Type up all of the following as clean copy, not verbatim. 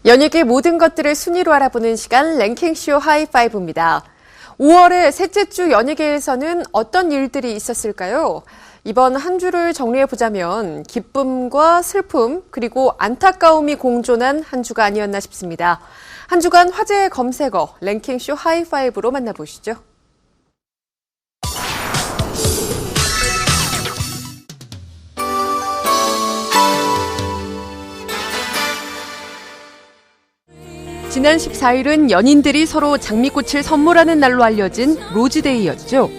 연예계 모든 것들을 순위로 알아보는 시간 랭킹쇼 하이파이브입니다. 5월의 셋째 주 연예계에서는 어떤 일들이 있었을까요? 이번 한 주를 정리해보자면 기쁨과 슬픔 그리고 안타까움이 공존한 한 주가 아니었나 싶습니다. 한 주간 화제의 검색어 랭킹쇼 하이파이브로 만나보시죠. 지난 14일은 연인들이 서로 장미꽃을 선물하는 날로 알려진 로즈데이였죠.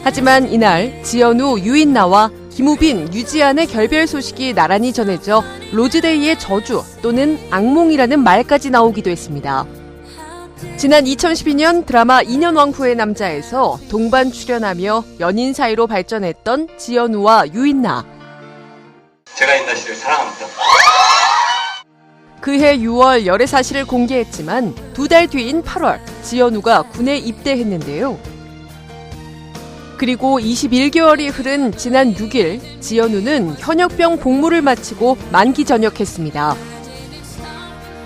하지만 이날 지연우, 유인나와 김우빈, 유지안의 결별 소식이 나란히 전해져 로즈데이의 저주 또는 악몽이라는 말까지 나오기도 했습니다. 지난 2012년 드라마 2년 왕후의 남자에서 동반 출연하며 연인 사이로 발전했던 지연우와 유인나. 제가 인나 씨를 사랑합니다. 그해 6월 열애 사실을 공개했지만 두 달 뒤인 8월 지연우가 군에 입대했는데요. 그리고 21개월이 흐른 지난 6일 지연우는 현역병 복무를 마치고 만기 전역했습니다.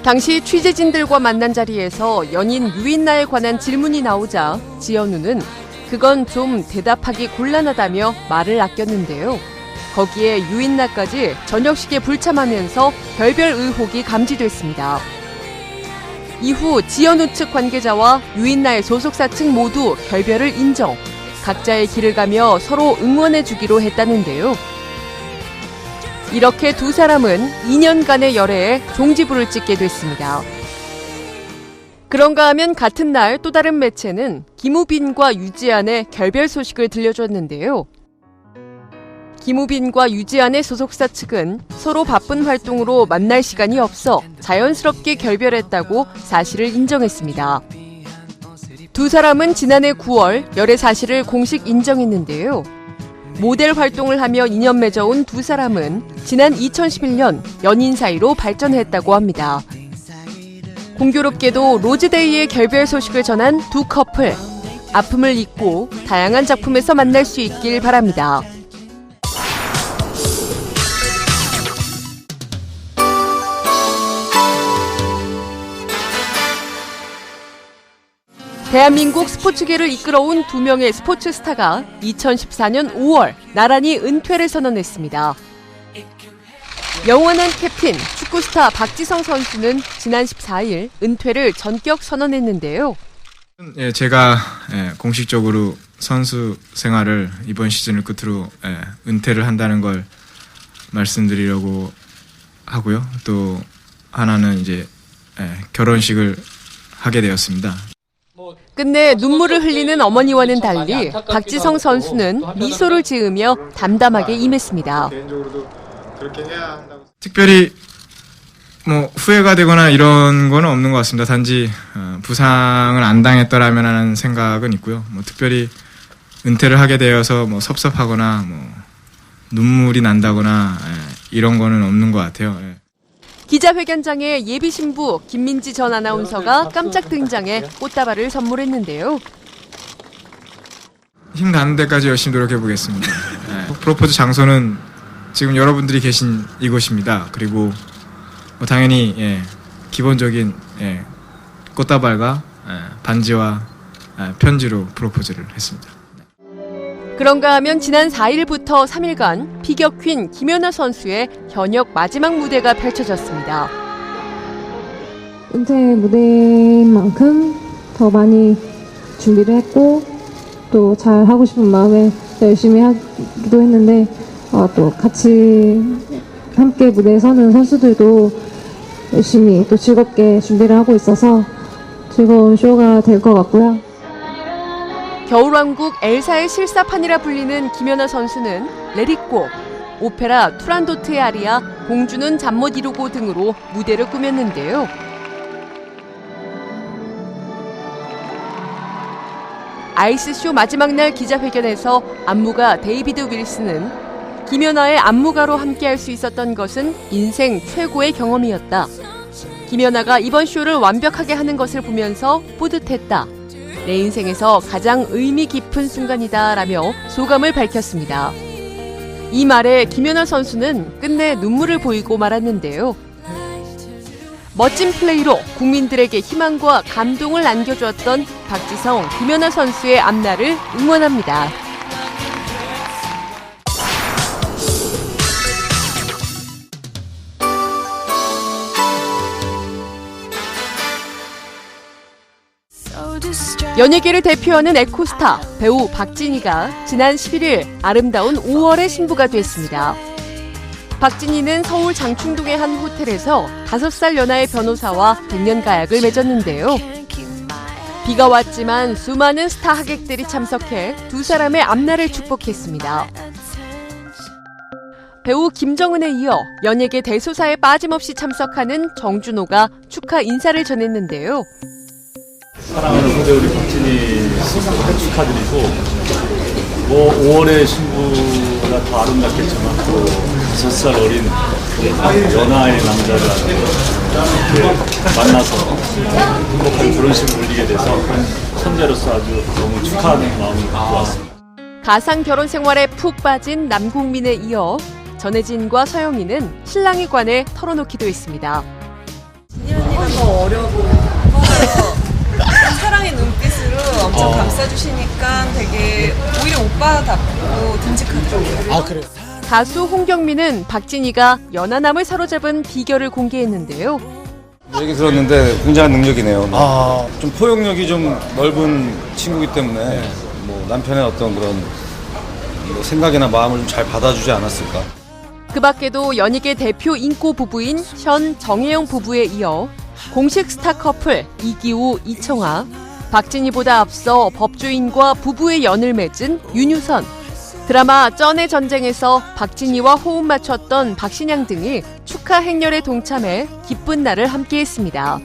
당시 취재진들과 만난 자리에서 연인 유인나에 관한 질문이 나오자 지연우는 그건 좀 대답하기 곤란하다며 말을 아꼈는데요. 거기에 유인나까지 전역식에 불참하면서 별별 의혹이 감지됐습니다. 이후 지연우 측 관계자와 유인나의 소속사 측 모두 결별을 인정, 각자의 길을 가며 서로 응원해주기로 했다는데요. 이렇게 두 사람은 2년간의 열애에 종지부를 찍게 됐습니다. 그런가 하면 같은 날 또 다른 매체는 김우빈과 유지안의 결별 소식을 들려줬는데요. 김우빈과 유지안의 소속사 측은 서로 바쁜 활동으로 만날 시간이 없어 자연스럽게 결별했다고 사실을 인정했습니다. 두 사람은 지난해 9월 열애 사실을 공식 인정했는데요. 모델 활동을 하며 인연 맺어온 두 사람은 지난 2011년 연인 사이로 발전했다고 합니다. 공교롭게도 로즈데이의 결별 소식을 전한 두 커플, 아픔을 잊고 다양한 작품에서 만날 수 있길 바랍니다. 대한민국 스포츠계를 이끌어온 두 명의 스포츠 스타가 2014년 5월 나란히 은퇴를 선언했습니다. 영원한 캡틴, 축구 스타 박지성 선수는 지난 14일 은퇴를 전격 선언했는데요. 제가 공식적으로 선수 생활을 이번 시즌을 끝으로 은퇴를 한다는 걸 말씀드리려고 하고요. 또 하나는 이제 결혼식을 하게 되었습니다. 끝내 눈물을 흘리는 어머니와는 달리 박지성 선수는 미소를 지으며 담담하게 임했습니다. 특별히 후회가 되거나 이런 건 없는 것 같습니다. 단지 부상을 안 당했더라면 하는 생각은 있고요. 특별히 은퇴를 하게 되어서 섭섭하거나 눈물이 난다거나 이런 거는 없는 것 같아요. 기자회견장에 예비 신부 김민지 전 아나운서가 깜짝 등장해 꽃다발을 선물했는데요. 힘 닿는 데까지 열심히 노력해 보겠습니다. 프로포즈 장소는 지금 여러분들이 계신 이곳입니다. 그리고 당연히 기본적인 꽃다발과 반지와 편지로 프로포즈를 했습니다. 그런가 하면 지난 4일부터 3일간 피겨 퀸 김연아 선수의 현역 마지막 무대가 펼쳐졌습니다. 은퇴 무대인 만큼 더 많이 준비를 했고 또 잘 하고 싶은 마음에 열심히 하기도 했는데 또 같이 함께 무대에 서는 선수들도 열심히 또 즐겁게 준비를 하고 있어서 즐거운 쇼가 될 것 같고요. 겨울왕국 엘사의 실사판이라 불리는 김연아 선수는 레릿고, 오페라 투란도트의 아리아, 공주는 잠 못 이루고 등으로 무대를 꾸몄는데요. 아이스쇼 마지막 날 기자회견에서 안무가 데이비드 윌슨은 김연아의 안무가로 함께할 수 있었던 것은 인생 최고의 경험이었다. 김연아가 이번 쇼를 완벽하게 하는 것을 보면서 뿌듯했다. 내 인생에서 가장 의미 깊은 순간이다라며 소감을 밝혔습니다. 이 말에 김연아 선수는 끝내 눈물을 보이고 말았는데요. 멋진 플레이로 국민들에게 희망과 감동을 안겨주었던 박지성, 김연아 선수의 앞날을 응원합니다. 연예계를 대표하는 에코스타 배우 박진희가 지난 11일 아름다운 5월의 신부가 됐습니다. 박진희는 서울 장충동의 한 호텔에서 5살 연하의 변호사와 100년 가약을 맺었는데요. 비가 왔지만 수많은 스타 하객들이 참석해 두 사람의 앞날을 축복했습니다. 배우 김정은에 이어 연예계 대소사에 빠짐없이 참석하는 정준호가 축하 인사를 전했는데요. 사랑하는 후배 우리 박진희 씨를 축하드리고 5월의 신부가 더 아름답겠지만 또 5살 어린 연하의 남자를 이렇게 만나서 행복한 결혼식을 올리게 돼서 선배로서 아주 너무 축하하는 마음을 갖고 왔습니다. 가상 결혼 생활에 푹 빠진 남궁민에 이어 전혜진과 서영이는 신랑에 관해 털어놓기도 했습니다. 진희 언니가 더 어려 보여서 사랑의 눈빛으로 엄청 감싸주시니까 되게 오히려 오빠답고 듬직하더라고요. 아, 그래요? 가수 홍경민은 박진희가 연하남을 사로잡은 비결을 공개했는데요. 얘기 들었는데 굉장한 능력이네요. 좀 포용력이 좀 넓은 친구이기 때문에 뭐 남편의 어떤 그런 생각이나 마음을 좀 잘 받아주지 않았을까. 그 밖에도 연예계 대표 인고 부부인 현 정혜영 부부에 이어 공식 스타 커플 이기우, 이청아, 박진희보다 앞서 법조인과 부부의 연을 맺은 윤유선, 드라마 쩐의 전쟁에서 박진희와 호흡 맞췄던 박신양 등이 축하 행렬에 동참해 기쁜 날을 함께했습니다.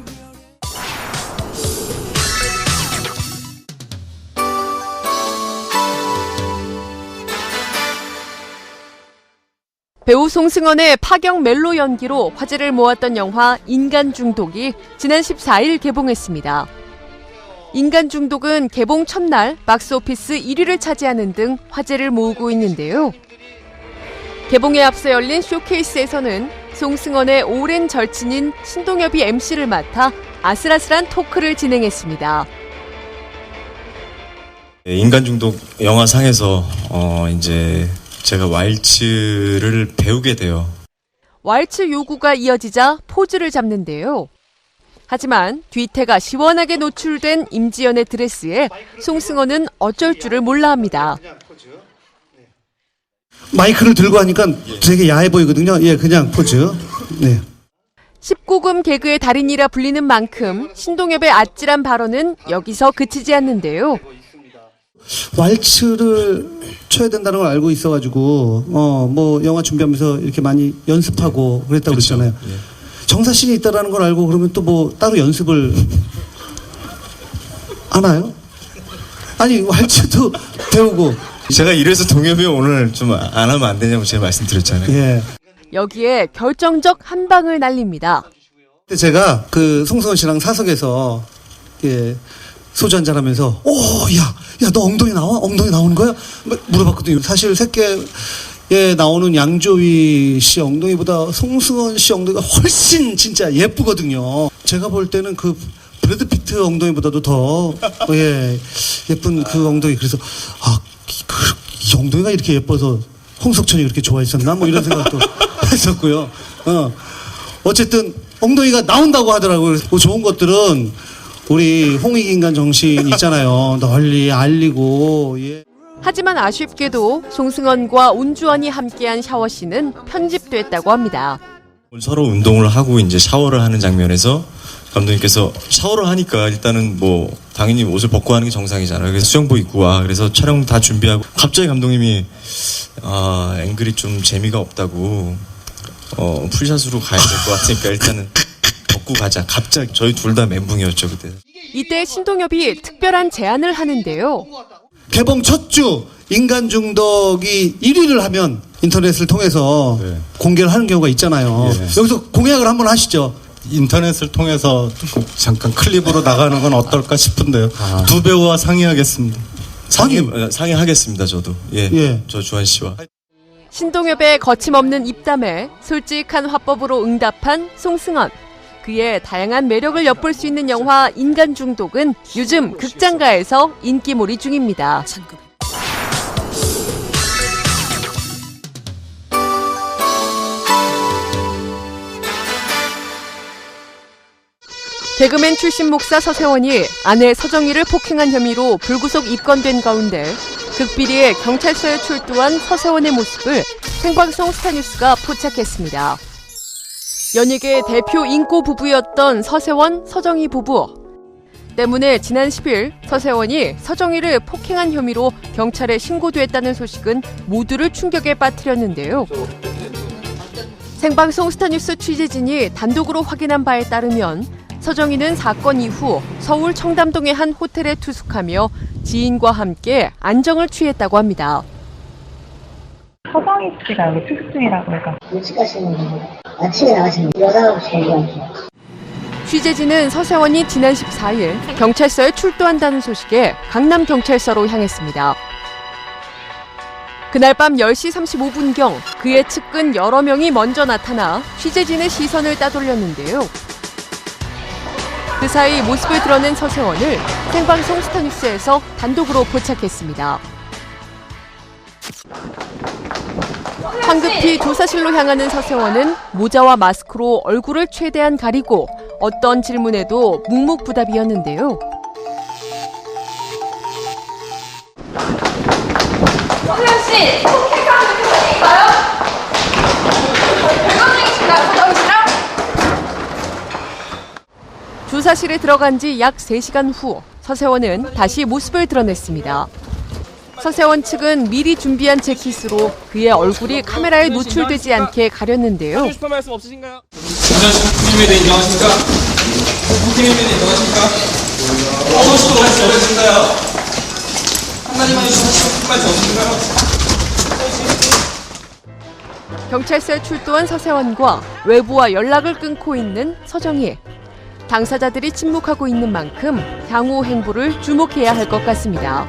배우 송승헌의 파격 멜로 연기로 화제를 모았던 영화 인간 중독이 지난 14일 개봉했습니다. 인간 중독은 개봉 첫날 박스오피스 1위를 차지하는 등 화제를 모으고 있는데요. 개봉에 앞서 열린 쇼케이스에서는 송승헌의 오랜 절친인 신동엽이 MC를 맡아 아슬아슬한 토크를 진행했습니다. 인간 중독 영화상에서 이제 제가 왈츠를 배우게 돼요. 왈츠 요구가 이어지자 포즈를 잡는데요. 하지만 뒤태가 시원하게 노출된 임지연의 드레스에 송승헌은 어쩔 줄을 몰라 합니다. 마이크를 들고 하니까 되게 야해 보이거든요. 예, 그냥 포즈. 네. 19금 개그의 달인이라 불리는 만큼 신동엽의 아찔한 발언은 여기서 그치지 않는데요. 왈츠를 쳐야 된다는 걸 알고 있어가지고 뭐 영화 준비하면서 이렇게 많이 연습하고 그랬다고 그랬잖아요. 예. 정사신이 있다라는 걸 알고 그러면 또 뭐 따로 연습을 하나요? 아니 왈츠도 배우고. 제가 이래서 동엽이 오늘 좀 안 하면 안 되냐고 제가 말씀드렸잖아요. 예. 여기에 결정적 한 방을 날립니다. 근데 제가 그 송승헌 씨랑 사석에서 예. 소주 한잔 하면서 야 너 엉덩이 나와? 엉덩이 나오는 거야? 물어봤거든요. 사실 새끼에 나오는 양조위 씨 엉덩이보다 송승헌 씨 엉덩이가 훨씬 진짜 예쁘거든요. 제가 볼 때는 그 브래드 피트 엉덩이보다도 더 예쁜 그 엉덩이. 그래서 이 엉덩이가 이렇게 예뻐서 홍석천이 그렇게 좋아했었나? 뭐 이런 생각도 했었고요. 어쨌든 엉덩이가 나온다고 하더라고요. 뭐 좋은 것들은 우리 홍익인간 정신 있잖아요. 널리 알리고. 예. 하지만 아쉽게도 송승헌과 운주원이 함께한 샤워씬은 편집됐다고 합니다. 서로 운동을 하고 이제 샤워를 하는 장면에서 감독님께서 샤워를 하니까 일단은 뭐 당연히 옷을 벗고 하는 게 정상이잖아요. 그래서 수영복 입고 와. 그래서 촬영 다 준비하고 갑자기 감독님이 앵글이 좀 재미가 없다고 풀샷으로 가야 될 것 같으니까 일단은 벗고 가자. 갑자기 저희 둘 다 멘붕이었죠 그때. 이때 신동엽이 특별한 제안을 하는데요. 개봉 첫 주 인간 중독이 1위를 하면 인터넷을 통해서 공개를 하는 경우가 있잖아요. 예. 여기서 공약을 한번 하시죠. 인터넷을 통해서 잠깐 클립으로 나가는 건 어떨까 싶은데요. 두 배우와 상의하겠습니다. 상의하겠습니다 저도. 예. 저 주한 씨와. 신동엽의 거침없는 입담에 솔직한 화법으로 응답한 송승헌. 그의 다양한 매력을 엿볼 수 있는 영화 인간 중독은 요즘 극장가에서 인기몰이 중입니다. 개그맨 출신 목사 서세원이 아내 서정희를 폭행한 혐의로 불구속 입건된 가운데 극비리에 경찰서에 출두한 서세원의 모습을 생방송 스타뉴스가 포착했습니다. 연예계 대표 인꼬 부부였던 서세원, 서정희 부부. 때문에 지난 10일 서세원이 서정희를 폭행한 혐의로 경찰에 신고됐다는 소식은 모두를 충격에 빠뜨렸는데요. 생방송 스타뉴스 취재진이 단독으로 확인한 바에 따르면 서정희는 사건 이후 서울 청담동의 한 호텔에 투숙하며 지인과 함께 안정을 취했다고 합니다. 서정희 씨가 여기 투숙 중이라고 해서 일찍 가시는 분인데 아침에 나가시는 여자하고 정리하고. 취재진은 서세원이 지난 14일 경찰서에 출두한다는 소식에 강남경찰서로 향했습니다. 그날 밤 10시 35분경 그의 측근 여러 명이 먼저 나타나 취재진의 시선을 따돌렸는데요. 그 사이 모습을 드러낸 서세원을 생방송 스타뉴스에서 단독으로 포착했습니다. 황급히 조사실로 향하는 서세원은 모자와 마스크로 얼굴을 최대한 가리고 어떤 질문에도 묵묵부답이었는데요. 서세원 씨, 폭행 사항 있어요? 별거쟁이신가요, 서정희 씨랑? 조사실에 들어간 지 약 3시간 후 서세원은 다시 모습을 드러냈습니다. 서세원 측은 미리 준비한 재킷으로 그의 얼굴이 카메라에 노출되지 않게 가렸는데요. 하고 싶은 말씀 없으신가요? 폭행에 대해 인정하십니까? 폭행에 대해 인정하십니까? 하고 싶은 말씀 없으신가요? 한마디만 해주시면 한 말씀 없으신가요? 경찰서에 출두한 서세원과 외부와 연락을 끊고 있는 서정희. 당사자들이 침묵하고 있는 만큼 향후 행보를 주목해야 할 것 같습니다.